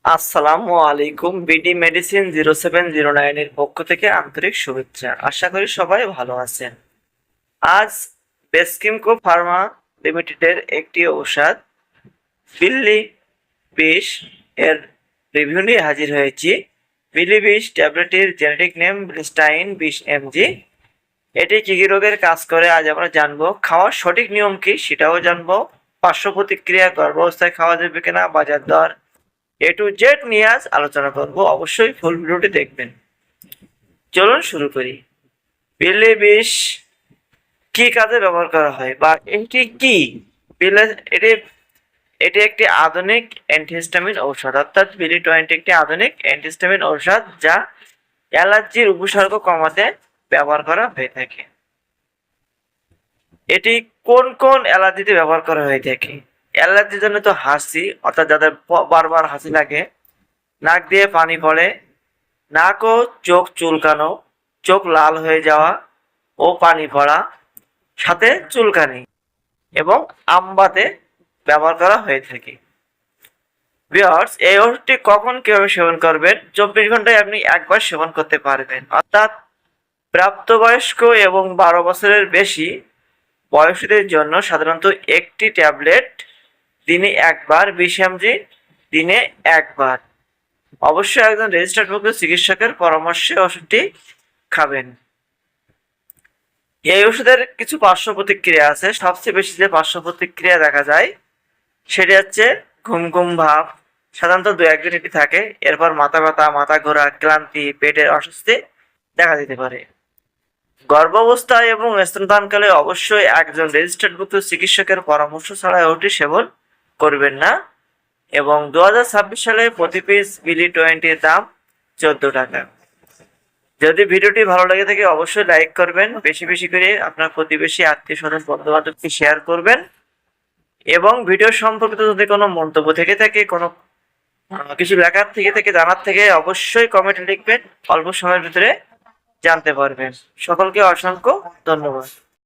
আসসালামু আলাইকুম। BD medicine 0709 এর পক্ষ থেকে আন্তরিক শুভেচ্ছা। আশা করি সবাই ভালো আছেন। আজ বেসকিমকো ফার্মা লিমিটেডের একটি ঔষধ বিল্লি 20 এর রিভিউ নিয়ে হাজির হয়েছি। বিল্লি 20 ট্যাবলেটের জেনেটিক নেম ব্লিস্টাইন 20 mg। এটি কি কি রোগের কাজ করে আজ আমরা জানবো। খাওয়ার সঠিক নিয়ম কি সেটাও জানবো। পার্শ্ব প্রতিক্রিয়া, গর্ভাবস্থায় খাওয়া যাবে কিনা, বাজার দর এ টু জেড নিয়ে আজ আলোচনা করব। অবশ্যই ফুল ভিডিওটি দেখবেন। চলুন শুরু করি। বিলি বিষ কি কাজে ব্যবহার করা হয় বা এটি কি? এটি এটি একটি আধুনিক অ্যান্টিহিস্টামিন ঔষধ, অর্থাৎ বিলি 20 একটি আধুনিক অ্যান্টিহিস্টামিন ঔষধ যা অ্যালার্জির উপসর্গ কমাতে ব্যবহার করা হয়ে থাকে। এটি কোন কোন অ্যালার্জিতে ব্যবহার করা হয়ে থাকে? অ্যালার্জির জন্য তো হাসি, অর্থাৎ যাদের বারবার হাসি লাগে, নাক দিয়ে পানি পড়ে, নাক ও চোখ চুলকানো, চোখ লাল হয়ে যাওয়া ও পানি পড়া, সাথে চুলকানি এবং আমবাতে ব্যবহার করা হয়ে থাকে। ভিউয়ার্স, এই ওষুধটি কখন কিভাবে সেবন করবেন? 24 ঘন্টায় আপনি একবার সেবন করতে পারবেন, অর্থাৎ প্রাপ্তবয়স্ক এবং 12 বছরের বেশি বয়সীদের জন্য সাধারণত একটি ট্যাবলেট দিনে একবার 20 mg দিনে একবার। অবশ্যই একজন রেজিস্টার্ডভুক্ত চিকিৎসকের পরামর্শে ওষুধটি খাবেন। এই ওষুধের কিছু পার্শ্ব প্রতিক্রিয়া আছে। সবচেয়ে বেশি যে পার্শ্ব প্রতিক্রিয়া দেখা যায় সেটি হচ্ছে ঘুম ঘুম ভাব। সাধারণত 2-1 দিন এটি থাকে। এরপর মাথা ব্যথা, মাথা ঘোরা, ক্লান্তি, পেটের অস্বস্তি দেখা দিতে পারে। গর্ভাবস্থায় এবং স্তনদানকালে অবশ্যই একজন রেজিস্টার্ডভুক্ত চিকিৎসকের পরামর্শ ছাড়া ওষুধটি সেবন করবেন না। এবং 2026 সালে প্রতি পিস বিলি 20 এর দাম 14 টাকা। যদি ভিডিওটি ভালো লাগে থাকে অবশ্যই লাইক করবেন, বেশি বেশি করে আপনার প্রতিবেশী, আত্মীয় স্বজন, বন্ধু বান্ধবকে শেয়ার করবেন এবং ভিডিও সম্পর্কিত যদি কোনো মন্তব্য থেকে থাকে, কোনো কিছু লেখার থেকে জানার থেকে অবশ্যই কমেন্টে লিখবেন। অল্প সময়ের ভিতরে জানতে পারবেন। সকলকে অসংখ্য ধন্যবাদ।